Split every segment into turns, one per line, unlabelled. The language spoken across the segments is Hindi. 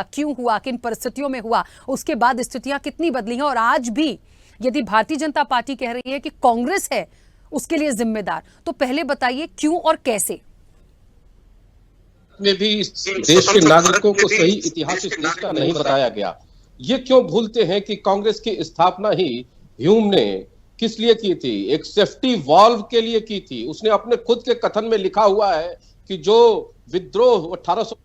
क्यों हुआ, किन परिस्थितियों में हुआ, उसके बाद स्थितियां कितनी बदली हैं और आज भी यदि भारतीय जनता पार्टी कह रही है कि कांग्रेस है उसके लिए जिम्मेदार, तो पहले बताइए क्यों और कैसे।
में भी देश के नागरिकों को सही इतिहास इस देश का नहीं बताया गया। ये क्यों भूलते हैं कि कांग्रेस की स्थापना ही ह्यूम ने किस लिए की थी? एक सेफ्टी वॉल्व के लिए की थी। उसने अपने खुद के कथन में लिखा हुआ है कि जो विद्रोह 1800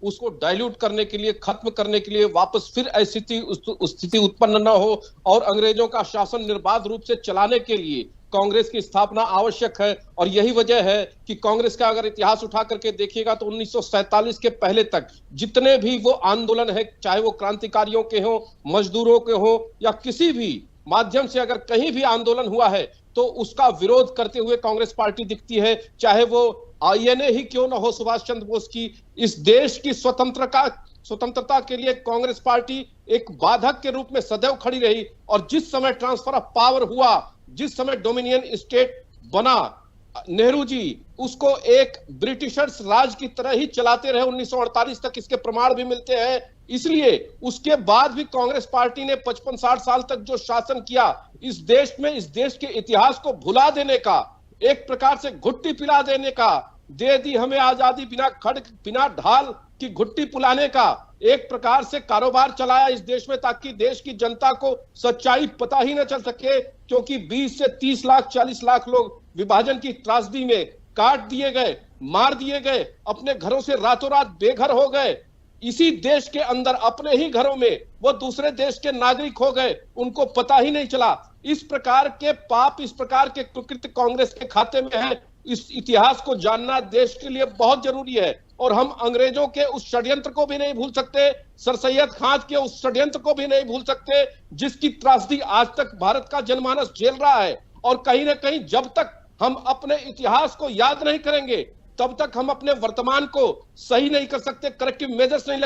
उसको डाइल्यूट करने के लिए, खत्म करने के लिए, वापस फिर ऐसी स्थिति उत्पन्न न हो और अंग्रेजों का शासन निर्बाध रूप से चलाने के लिए कांग्रेस की स्थापना आवश्यक है। और यही वजह है कि कांग्रेस का अगर इतिहास उठा करके देखिएगा तो 1947 के पहले तक जितने भी वो आंदोलन है, चाहे वो क्रांतिकारियों के हो, मजदूरों के हो या किसी भी माध्यम से अगर कहीं भी आंदोलन हुआ है तो उसका विरोध करते हुए कांग्रेस पार्टी दिखती है। चाहे वो आईएनए ही क्यों ना हो सुभाष चंद्र बोस की, इस देश की स्वतंत्रता के लिए कांग्रेस पार्टी एक बाधक के रूप में सदैव खड़ी रही। और जिस समय ट्रांसफर ऑफ पावर हुआ, जिस समय डोमिनियन स्टेट बना, नेहरू जी उसको एक ब्रिटिशर्स राज की तरह ही चलाते रहे 1948 तक, इसके प्रमाण भी मिलते हैं। इसलिए उसके बाद भी कांग्रेस पार्टी ने 55-60 साल तक जो शासन किया, इस देश में, इस देश के इतिहास को भुला देने का, एक प्रकार से घुट्टी पिला देने का, दे दी हमें आजादी बिना खड्ग बिना ढाल की घुट्टी पिलाने का एक प्रकार से कारोबार चलाया इस देश में, ताकि देश की जनता को सच्चाई पता ही न चल सके। क्योंकि 20 से 30 लाख 40 लाख लोग विभाजन की त्रासदी में काट दिए गए, मार दिए गए, अपने घरों से रातों रात बेघर हो गए। इसी देश के अंदर अपने ही घरों में वो दूसरे देश के नागरिक हो गए, उनको पता ही नहीं चला। इस प्रकार के पाप, इस प्रकार के कुकृत्य कांग्रेस के खाते में है। इस इतिहास को जानना देश के लिए बहुत जरूरी है। और हम अंग्रेजों के उस षड्यंत्र को भी नहीं भूल सकते, सर सैयद खान के उस षड्यंत्र को भी नहीं भूल सकते, जिसकी त्रासदी आज तक भारत का जनमानस झेल रहा है। और कहीं ना कहीं जब तक हम अपने इतिहास को याद नहीं करेंगे तब तक हम अपने वर्तमान को सही नहीं कर सकते, करेक्टिव मेजर्स नहीं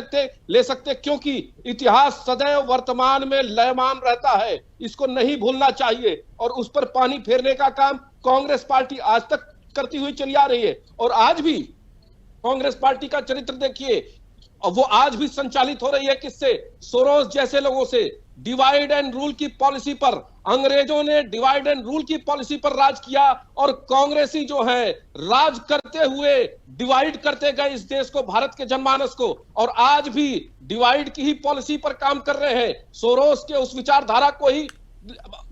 ले सकते, क्योंकि इतिहास सदैव वर्तमान में लयमान रहता है। इसको नहीं भूलना चाहिए और उस पर पानी फेरने का काम कांग्रेस पार्टी आज तक करती हुई चली आ रही है। और आज भी कांग्रेस पार्टी का चरित्र देखिए, वो आज भी संचालित हो रही है किससे? सोरोस जैसे लोगों से। डिवाइड एंड रूल की पॉलिसी पर, अंग्रेजों ने डिवाइड एंड रूल की पॉलिसी पर राज किया और कांग्रेसी जो है राज करते हुए डिवाइड करते गए इस देश को, भारत के जनमानस को। और आज भी डिवाइड की ही पॉलिसी पर काम कर रहे हैं, सोरोस के उस विचारधारा को ही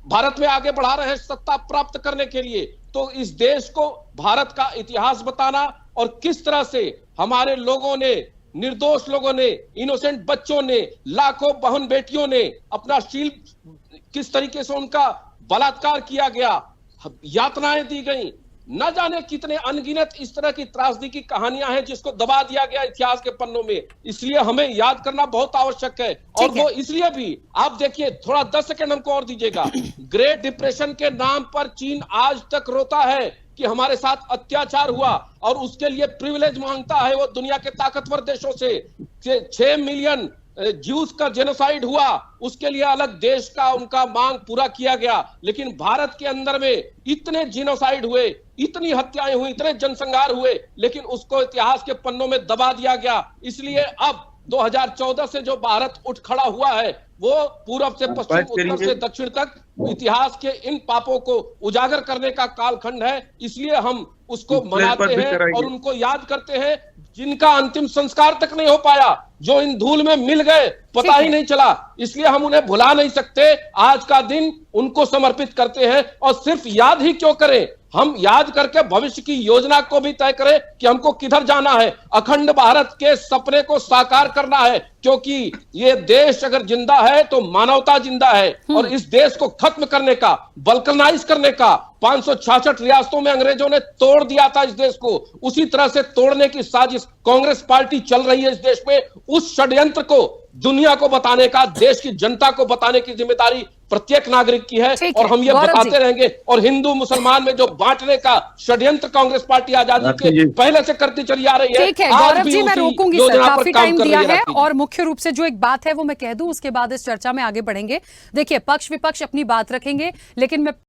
भारत में आगे बढ़ा रहे हैं सत्ता प्राप्त करने के लिए। तो इस देश को भारत का इतिहास बताना और किस तरह से हमारे लोगों ने, निर्दोष लोगों ने, इनोसेंट बच्चों ने, लाखों बहन बेटियों ने अपना शील, किस तरीके से उनका बलात्कार किया गया, यातनाएं दी गई, न जाने कितने अनगिनत इस तरह की त्रासदी की कहानियां हैं जिसको दबा दिया गया इतिहास के पन्नों में। इसलिए हमें याद करना बहुत आवश्यक है। और वो इसलिए भी, आप देखिए, थोड़ा 10 सेकंड हमको और दीजिएगा। ग्रेट डिप्रेशन के नाम पर चीन आज तक रोता है कि हमारे साथ अत्याचार हुआ और उसके लिए प्रिविलेज मांगता है वो दुनिया के ताकतवर देशों से। 6 मिलियन ज्यूज का जेनोसाइड हुआ, उसके लिए अलग देश का उनका मांग पूरा किया गया। लेकिन भारत के अंदर में इतने जेनोसाइड हुए, इतनी हत्याएं हुई, इतने जनसंहार हुए, लेकिन उसको इतिहास के पन्नों में दबा दिया गया। इसलिए अब 2014 से जो भारत उठ खड़ा हुआ है वो पूर्व से पश्चिम, उत्तर से दक्षिण तक इतिहास के इन पापों को उजागर करने का कालखंड है। इसलिए हम उसको मनाते हैं और उनको याद करते हैं जिनका अंतिम संस्कार तक नहीं हो पाया, जो इन धूल में मिल गए, पता ही नहीं चला। इसलिए हम उन्हें भुला नहीं सकते। आज का दिन उनको समर्पित करते हैं। और सिर्फ याद ही क्यों करें, हम याद करके भविष्य की योजना को भी तय करें कि हमको किधर जाना है। अखंड भारत के सपने को साकार करना है, क्योंकि ये देश अगर जिंदा है तो मानवता जिंदा है। और इस देश को खत्म करने का, बल्कनाइज करने का 566 रियासतों में अंग्रेजों ने तोड़ दिया था इस देश को, उसी तरह से तोड़ने की साजिश कांग्रेस पार्टी चल रही है इस देश में। उस षड्यंत्र को दुनिया को बताने का, देश की जनता को बताने की जिम्मेदारी प्रत्येक नागरिक की है। और हम ये बताते रहेंगे। और हिंदू मुसलमान में जो बांटने का षड्यंत्र कांग्रेस पार्टी आजादी के पहले से करती चली आ रही है।
ठीक है गौरव जी, मैं रोकूंगी सर, काफी टाइम दिया है। और मुख्य रूप से जो एक बात है वो मैं कह दूं, उसके बाद इस चर्चा में आगे बढ़ेंगे। देखिए, पक्ष विपक्ष अपनी बात रखेंगे, लेकिन मैं